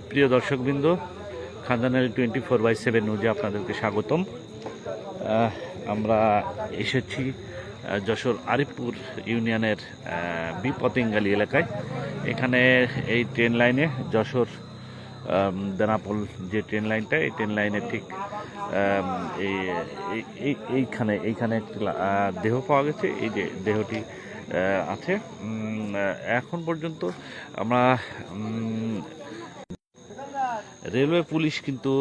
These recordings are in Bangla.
প্রিয় দর্শকবৃন্দ, খানদানারি 24/7 নিউজে আপনাদেরকে স্বাগতম। আমরা এসেছি যশোর আরিফপুর ইউনিয়নের বিপতিঙ্গালী এলাকায়। এখানে এই ট্রেন লাইনে যশোর বেনাপোল যে ট্রেন লাইনটা, এই ট্রেন লাইনে ঠিক এইখানে একটি দেহ পাওয়া গেছে। এই যে দেহটি আছে, এখন পর্যন্ত আমরা রেলওয়ে পুলিশ কিন্তু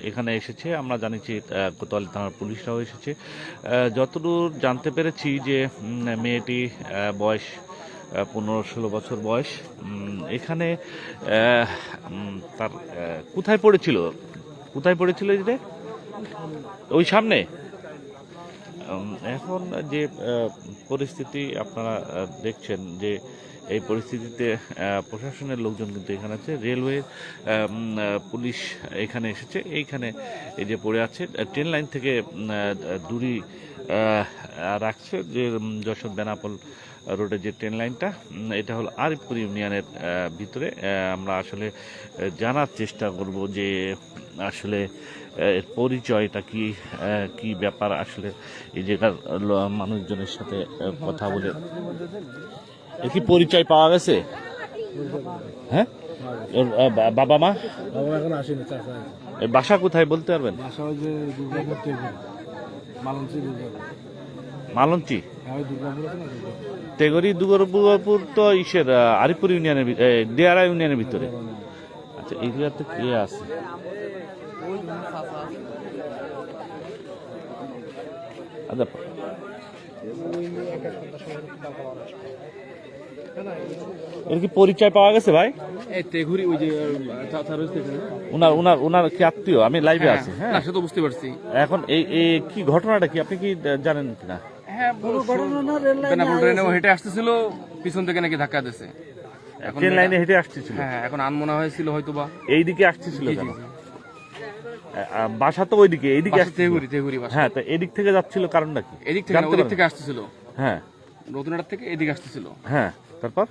এখানে এসেছে, আমরা জানিছি কোতোয়ালি থানার পুলিশরাও এসেছে। যতদূর জানতে পেরেছি যে মেয়েটি বয়স 15-16 বছর বয়স। এখানে তার কোথায় পড়েছিল যে ওই সামনে। এখন যে পরিস্থিতি আপনারা দেখছেন, যে এই পরিস্থিতিতে প্রশাসনের লোকজন কিন্তু এখানে আছে, রেলওয়ে পুলিশ এখানে এসেছে। এইখানে এই যে পড়ে আছে, ট্রেন লাইন থেকে দূরি রাখছে যে যশোর বেনাপোল রোডের যে ট্রেন লাইনটা, এটা হলো আরিফপুর ইউনিয়নের ভিতরে। আমরা আসলে জানার চেষ্টা করব যে আসলে এর পরিচয়টা কি ব্যাপার। আসলে এই জায়গার মানুষজনের সাথে কথা বলে কি পরিচয় পাওয়া গেছে? হ্যাঁ, বাবা মা এখন আসেনি। বাসা কোথায় বলতে পারবেন? মালঞ্চি তেগরি দুর্গাপুর তো ইসের আরিফপুর ইউনিয়নের দেয়ারা ইউনিয়নের ভিতরে। আচ্ছা, এই জায়গাতে কে আছে? আচ্ছা, এর কি পরিচয় পাওয়া গেছে ভাই? ওনার কি আত্মীয়? আমি লাইভে আছি। হ্যাঁ, সে তো বুঝতে পারছি। এখন এই কি ঘটনাটা কি আপনি কি জানেন কিনা? হ্যাঁ, হেঁটে আসতেছিল, পিছন থেকে নাকি ধাক্কা দিয়েছে। ট্রেন লাইনে হেঁটে আসতেছিল। হ্যাঁ, এখন আনমনা হয়েছিল হয়তো বা এইদিকে আসতেছিল। কেন? বাসা তো ওইদিকে, এইদিকে তেগুরি। হ্যাঁ, তো এদিক থেকে যাচ্ছিল, কারণটা কি? এদিক থেকে আসতেছিল। হ্যাঁ, নতুনহাট থেকে এদিকে আসতেছিল। হ্যাঁ, তারপর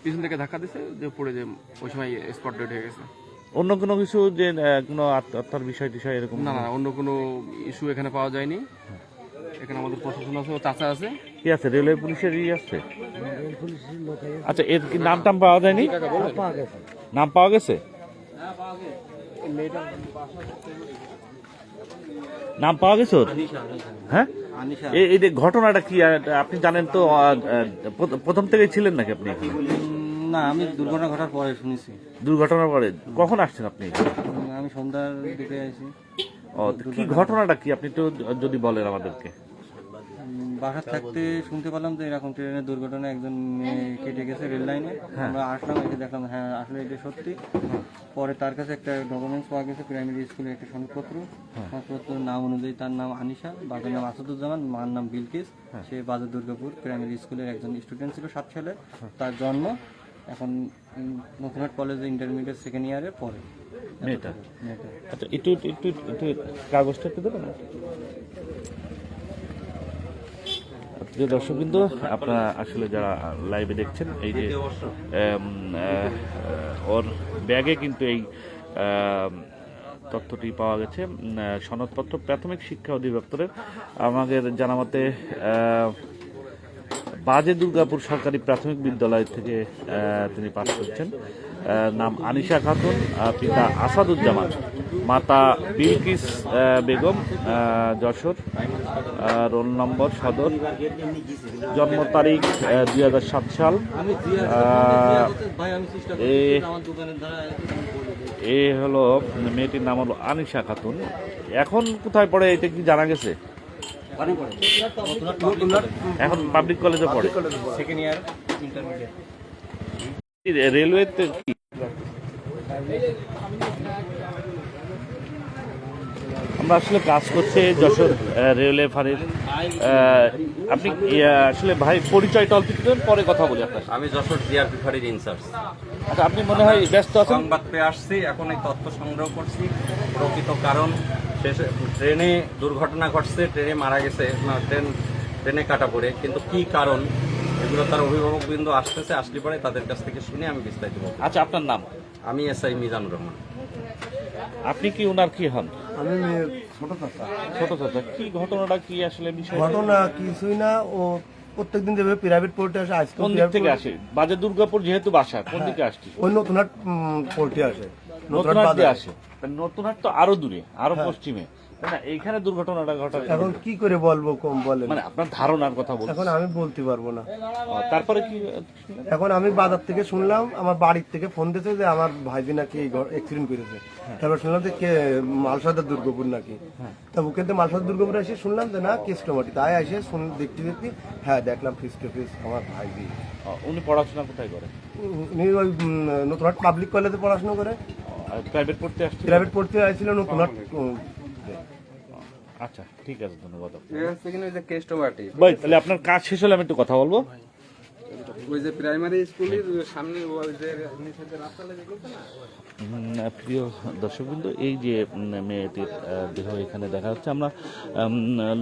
পিছন থেকে ধাক্কা দিয়েছে, যে পড়ে যে ওই সময় স্পট ডেড হয়ে গেছে। অন্য কোনো কিছু, যে কোনো আত্মহত্যার বিষয় এরকম? না, অন্য কোনো ইস্যু এখানে পাওয়া যায়নি। এখানে আমাদের প্রশাসন আছে, চাচা আছে। কি আছে? রেলওয়ে পুলিশের আছে। আচ্ছা, এর কি নাম টাম পাওয়া যায়নি? নাম পাওয়া গেছে? নাম পাওয়া গেছে ওর? হ্যাঁ, এই যে ঘটনাটা কি আপনি জানেন তো? প্রথম থেকে ছিলেন নাকি আপনি এখানে? না, আমি দুর্ঘটনা ঘটার পরে শুনেছি। দুর্ঘটনার পরে কখন আসছেন আপনি? আমি সন্ধ্যার দিকে আসি। ও, কি ঘটনাটা কি আপনি তো যদি বলেন আমাদেরকে। বাসা থাকতে শুনতে পেলাম যে এরকম ট্রেনের দুর্ঘটনা, একজন কেটে গেছে রেল লাইনে। আমরা আসলাম, এসে দেখলাম হ্যাঁ আসলে এটা সত্যি। পরে তার কাছে একটা ডকুমেন্টস পাওয়া গেছে, প্রাইমারি স্কুলের একটা সনদপত্র নাম অনুযায়ী। তার নাম আনিশা, বাবার নাম আসাদুজ্জামান, মার নাম বিলকিস। সে বাজার দুর্গাপুর প্রাইমারি স্কুলের একজন স্টুডেন্ট ছিল, 7 সালের। তার জন্ম। এখন নতুনহাট কলেজে ইন্টারমিডিয়েট সেকেন্ড ইয়ারে পড়ে মেয়েটা। আচ্ছা, একটু কাগজটা একটু দেবেন। যে দর্শকবৃন্দ, আপনারা আসলে যারা লাইভে দেখছেন, এই যে ওর ব্যাগে কিন্তু এই তথ্যটি পাওয়া গেছে। সনদপত্র প্রাথমিক শিক্ষা অধিদপ্তরের আমাদের জানা মতে বাজে দুর্গাপুর সরকারি প্রাথমিক বিদ্যালয় থেকে তিনি পাস করছেন। নাম আনিশা খাতুন, পিতা আসাদুজ্জামান, মাতা বিলকিস বেগম, যশোর, রোল নম্বর সদর, জন্ম তারিখ 2007 সাল। এ হলো মেয়েটির নাম হলো আনিশা খাতুন। এখন কোথায় পড়ে এটা কি জানা গেছে? এখন পাবলিক কলেজে পড়ে, সেকেন্ড ইয়ার ইন্টারমিডিয়েট। রেলওয়েতে আমরা আমরা আসলে কাজ করছে যশোর রেলওয়ে ফাঁড়ির। আপনি আসলে ভাই পরিচয়টা অল্প একটু দেন, পরে কথা বলি আপনার সাথে। আমি যশোর জিআরপি ফাঁড়ির ইনচার্জ। আচ্ছা, আপনি মনে হয় ব্যস্ত আছেন। সংবাদ পেয়ে আসছি, এখন এই তথ্য সংগ্রহ করছি। প্রকৃত কারণ শেষে ট্রেনে দুর্ঘটনা ঘটছে, ট্রেনে মারা গেছে, ট্রেনে কাটা পড়ে, কিন্তু কি কারণ এগুলো তার অভিভাবকবৃন্দ আসতেছে, আসলে পরে তাদের কাছ থেকে শুনে আমি বিস্তারিত বলবো। আচ্ছা, আপনার নাম? আমি এসআই মিজানুর রহমান। আপনি কি ওনার কি হন? আমি মেয়ের ছোট চাচা। ছোট চাচা। কি ঘটনাটা কি আসলে বিষয়? ঘটনা কিছুই না, ও প্রত্যেকদিন যেভাবে প্রাইভেট পড়তে আসে, আজকে কোন দিক থেকে আসে? বাজার দুর্গাপুর যেহেতু বাসা, কোন দিকে আসছে? ওই নতুনহাট পড়তে আসে, নতুনহাট দিয়ে বাজারে। আসে। নতুনহাট তো আরো দূরে, আরো পশ্চিমে, তাই না? এইখানে দুর্ঘটনাটা ঘটায়। এখন কি করে বলবো, কম বলেন। মানে আপনার ধারণার কথা বলুন। এখন আমি বলতে পারবো না। তারপরে কি? এখন আমি বাজার থেকে শুনলাম, আমার বাড়ির থেকে ফোন দিয়েছে যে আমার ভাইজি নাকি অ্যাক্সিডেন্ট করেছে। তারপর শুনলাম যে কে মালসাদার দুর্গাপুর নাকি। তা ওখান থেকে মালসাদার দুর্গাপুর এসে শুনলাম যে না কেষ্টমাটি, তাই এসে দেখতে দেখতে হ্যাঁ দেখলাম ফেস টু ফেস আমার ভাইজি। উনি পড়াশোনা কোথায় করে? উনি ওই নতুনহাট পাবলিক কলেজে পড়াশোনা করে, প্রাইভেট পড়তে আসছে। প্রাইভেট পড়তে আসছিল নতুনহাট। আচ্ছা, ঠিক আছে, ধন্যবাদ। ভাই তাহলে আপনার কাজ শেষ হলে আমি একটু কথা বলবো। ওই যে প্রাইমারি স্কুলের সামনে ওই যে নিচেতে রাস্তা লাগে যেগুলো না, প্রিয় দর্শকবৃন্দ, এই যে মেয়েটির দেহ এখানে দেখা যাচ্ছে, আমরা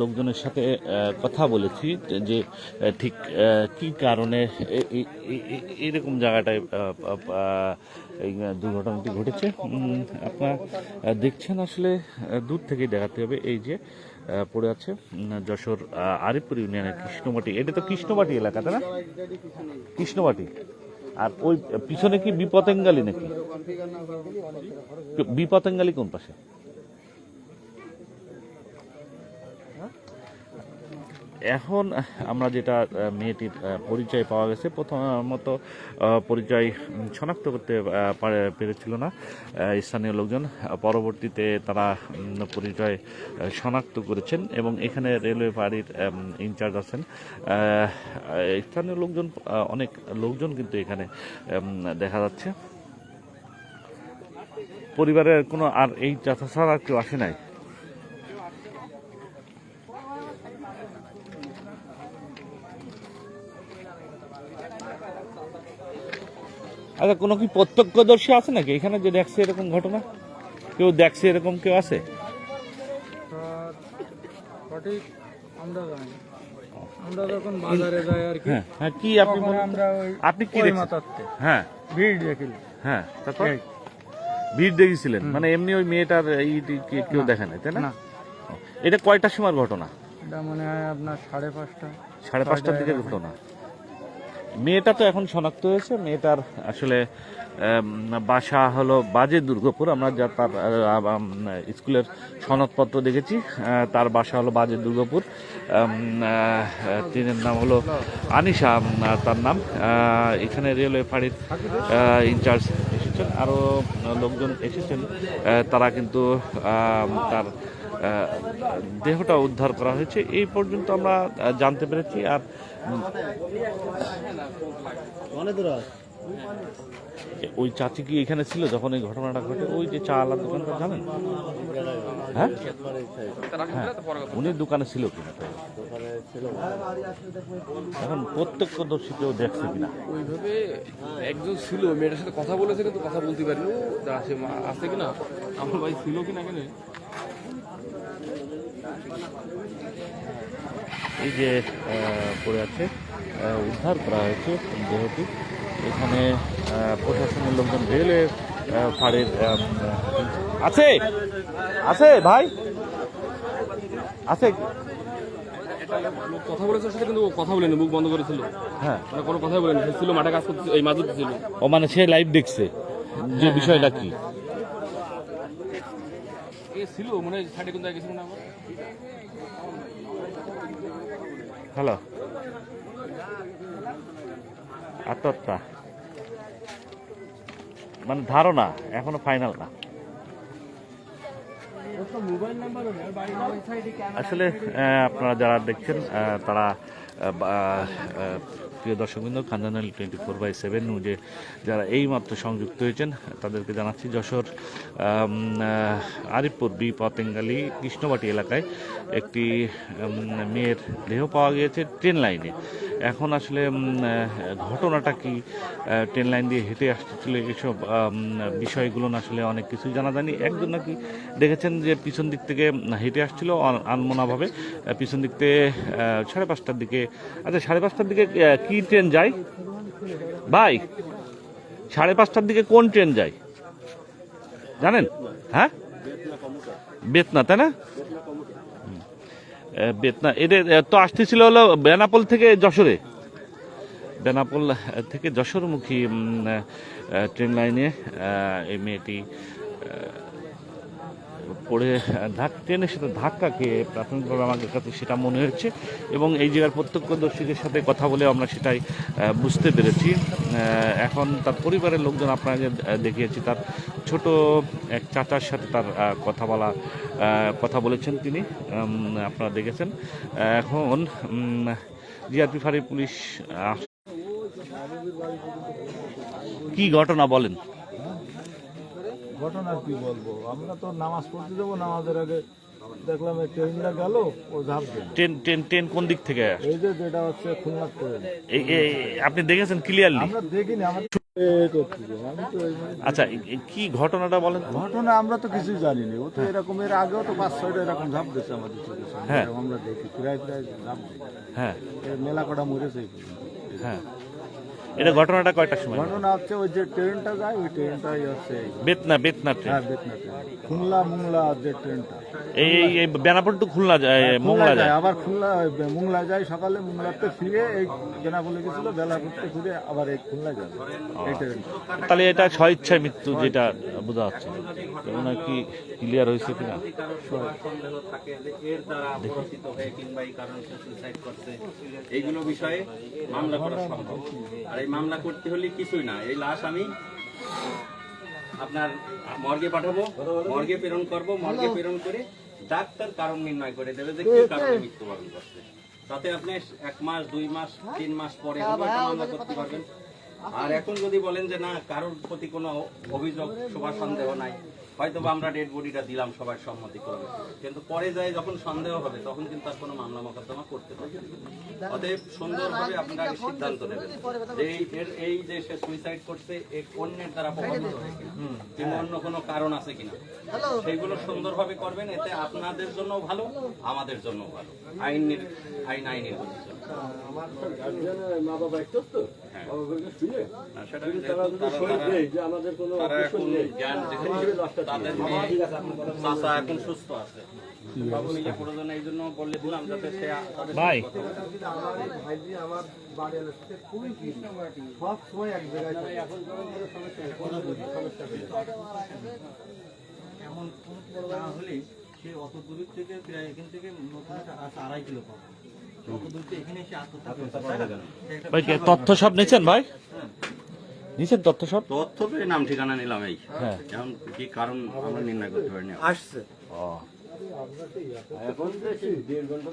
লোকজনের সাথে কথা বলেছি যে ঠিক কি কারণে এইরকম জায়গাটায় এই দুর্ঘটনাটি ঘটেছে। আপনারা দেখছেন, আসলে দূর থেকেই দেখাতে হবে। এই যে পড়ে আছে যশোর আরিফপুর ইউনিয়নের কৃষ্ণমাটি। এটা তো কৃষ্ণমাটি এলাকা, তাই না? কৃষ্ণমাটি। আর ওই পিছনে কি বিপতেঙ্গালি নাকি? বিপতেঙ্গালি কোন পাশে? এখন আমরা যেটা মেয়েটির পরিচয় পাওয়া গেছে, প্রথমত পরিচয় শনাক্ত করতে পেরেছিল না স্থানীয় লোকজন। পরবর্তীতে তারা পরিচয় শনাক্ত করেছেন এবং এখানে রেলওয়ে ফাঁড়ির ইনচার্জ আছেন। স্থানীয় লোকজন, অনেক লোকজন কিন্তু এখানে দেখা যাচ্ছে। পরিবারের কোনো আর এই চাচা ছাড়া কেউ আসে নাই। আচ্ছা, কোনো কি প্রত্যক্ষদর্শী আছে নাকি এখানে যে দেখছে এরকম ঘটনা? কেউ দেখছে এরকম, কেউ আছে? সঠিক আমরা জানি, আমরা যখন বাজারে যাই আর কি। হ্যাঁ, কি আপনি আপনি কি দেখছেন? হ্যাঁ, ভিড় দেখিল। হ্যাঁ, তারপর ভিড় দেখেছিলেন? মানে এমনি ওই মেয়েটার কেউ দেখে নাই, তাই না? এটা কয়টার সময় ঘটনা? এটা মনে হয় আপনার 5:30। 5:30টার দিকে ঘটনা। মেয়েটা তো এখন শনাক্ত হয়েছে। মেয়েটার আসলে বাসা হলো বাজে দুর্গাপুর। আমরা যা তার স্কুলের সনদপত্র দেখেছি, তার বাসা হলো বাজে দুর্গাপুর। তিনের নাম হলো আনিশা, তার নাম। এখানে রেলওয়ে ফাঁড়ির ইনচার্জ এসেছেন, আরও লোকজন এসেছেন। তারা কিন্তু তার দেহটা উদ্ধার করা হয়েছে, এই পর্যন্ত আমরা জানতে পেরেছি। আর ওই চাচি কি এখানে ছিল যখন এই ঘটনাটা ঘটে? ওই যে চা আলার দোকানটা জানেন? হ্যাঁ, উনি দোকানে ছিল কিনা, এখন প্রত্যক্ষদর্শী কেউ দেখছে কিনা? ওইভাবে একজন ছিল, মেয়েটার সাথে কথা বলেছে কিন্তু কথা বলতে পারিনি। সে আছে কিনা, আমার ভাই ছিল কিনা এখানে। এই যে পড়ে আছে, উদ্ধার করা হয়েছে দেহটি। এখানে প্রশাসনের লোকজন, রেলওয়ে ফাঁড়ির আছে আছে ভাই আছে। কথা বলেছে ওর সাথে, কিন্তু ও কথা বলেনি, মুখ বন্ধ করেছিল। হ্যাঁ, মানে কোনো কথাই বলেনি। সে ছিল মাঠে কাজ করতে, এই মাঝে ছিল। ও মানে সে লাইভ দেখছে যে বিষয়টা কি? এ ছিল মনে হয় সাইডে কোন জায়গায় গেছিল না। হ্যালো, আত্মহত্যা মানে ধারণা, এখনো ফাইনাল না। আসলে আপনারা যারা দেখছেন, তারা প্রিয় দর্শকবৃন্দ, খানজানাল 24/7 নিউজে যারা এইমাত্র সংযুক্ত হয়েছেন তাদেরকে জানাচ্ছি যশোর আরিফপুর বি পতেঙ্গালী কৃষ্ণবাটি এলাকায় একটি মেয়ের দেহ পাওয়া গিয়েছে ট্রেন লাইনে। এখন আসলে ঘটনাটা কি, ট্রেন লাইন দিয়ে হেঁটে আসতেছিল, এইসব বিষয়গুলো আসলে অনেক কিছুই জানা যায়নি। একজন নাকি দেখেছেন যে পিছন দিক থেকে হেঁটে আসছিল আনমনাভাবে, পিছন দিক থেকে 5:30টার দিকে। আচ্ছা, 5:30টার দিকে কি ট্রেন যায় ভাই? 5:30টার দিকে কোন ট্রেন যায় জানেন? হ্যাঁ, বেতনা, তাই না? বেতনা। এদের তো আসতেছিল হলো বেনাপোল থেকে যশোরে, বেনাপোল থেকে যশোরমুখী ট্রেন লাইনে এই মেয়েটি পড়ে ট্রেনের সাথে ধাক্কা খেয়ে প্রাথমিকভাবে আমাদের কাছে সেটা মনে হয়েছে, এবং এই জায়গার প্রত্যক্ষদর্শীদের সাথে কথা বলে আমরা সেটাই বুঝতে পেরেছি। এখন তার পরিবারের লোকজন আপনাকে দেখিয়েছি, তার ছোট এক চাচার সাথে তার কথা বলেছেন তিনি, আপনারা দেখেছেন। এখন জিআরপি ফাঁড়ির পুলিশ কি ঘটনা বলেন? ঘটনা কি বলবো, আমরা তো নামাজ পড়তে যাবো, নামাজের আগে দেখলাম এই ট্রেনটা গেল, ও ঝাঁপ দিল। ট্রেন কোন দিক থেকে? এই যে যেটা হচ্ছে খুলনা ট্রেন। আপনি দেখেছেন ক্লিয়ারলি? আমরা দেখিনি, আমরা আমি তো আচ্ছা, কি ঘটনাটা বলেন? ঘটনা আমরা তো কিছুই জানি না, ও তো এরকম এর আগেও তো 5-6টা এরকম ঝাঁপ দিচ্ছে আমাদের চোখের সামনে। হ্যাঁ। আমরা দেখি প্রায় ঝাঁপ দিই, হ্যাঁ মেলা কটা মরেছে। হ্যাঁ, এটা ঘটনাটা কয়টার সময়? ঘটনা হচ্ছে ওই যে ট্রেনটা যায়, ওই ট্রেনটাই হচ্ছে বেতনা ট্রেন। হ্যাঁ, বেতনা ট্রেন, খুলনা মোংলা যে ট্রেনটা। এই বেনাপোল টু খুলনা যায়, মোংলা যায়, আবার খুলনা মোংলা যায়, সকালে মোংলাতে ফিরে এই বেনাপোলে গেছিল, বেলা করতে ফিরে আবার এই খুলনা যাবে এই ট্রেন। তাহলে এটা স্বইচ্ছায় মৃত্যু যেটা বোঝা যাচ্ছে, এবং কি ক্লিয়ার হয়েছে কিনা? সন্দেহ থাকে যে এর দ্বারা প্ররোচিত হয়ে কিংবা এই কারণে সে সুইসাইড করছে, এইগুলো বিষয়ে মামলা করা সম্ভব। আর এই মামলা করতে হলে কিছুই না, এই লাশ আমি আপনার মর্গে পাঠাবো, মর্গে প্রেরণ করবো, মর্গে প্রেরণ করে ডাক্তার কারণ নির্ণয় করে দেবে যে কি কারণে মৃত্যুবরণ করছে। তাতে আপনি 1 মাস 2 মাস 3 মাস পরে মামলা করতে পারবেন। আর এখন যদি বলেন যে না, কারোর প্রতি কোনো অভিযোগ শোভা সন্দেহ নাই, হয়তো আমরা ডেড বডিটা দিলাম সবার সম্মতি করবে, কিন্তু পরে যায় যখন সন্দেহ হবে তখন কিন্তু আর কোনো মামলা মোকদ্দমা করতে পারবে না। অতএব সুন্দরভাবে আপনারা সিদ্ধান্ত নেবেন যে এই যে সে সুইসাইড করছে এই অন্যের দ্বারা প্রভাবিত হয় কিনা, কিংবা অন্য কোনো কারণ আছে কিনা, সেইগুলো সুন্দরভাবে করবেন। এতে আপনাদের জন্য ভালো, আমাদের জন্য ভালো, আইনের গতির জন্য। তারা এখন জ্ঞান তাদের চাচা এখন সুস্থ আছে, বাবু নিজে প্রয়োজনে এই জন্য বললে দিলাম যাতে সে ভাই আমার বাড়ি খুবই সব সময় এক জায়গায় এমন কোনো না হলে সে অত দূরের থেকে প্রায় এখান থেকে নতুন 2.5 কিলো পাবে, অত দূর থেকে এখানে এসে আত্মহত্যা। ভাই তথ্য সব নিয়েছেন? ভাই নিয়েছেন তথ্য সব? তথ্য তো এই নাম ঠিকানা নিলাম, এই হ্যাঁ, এখন কি কারণ আমরা নির্ণয় করতে পারিনি। আসছে এখন 1.5 ঘন্টা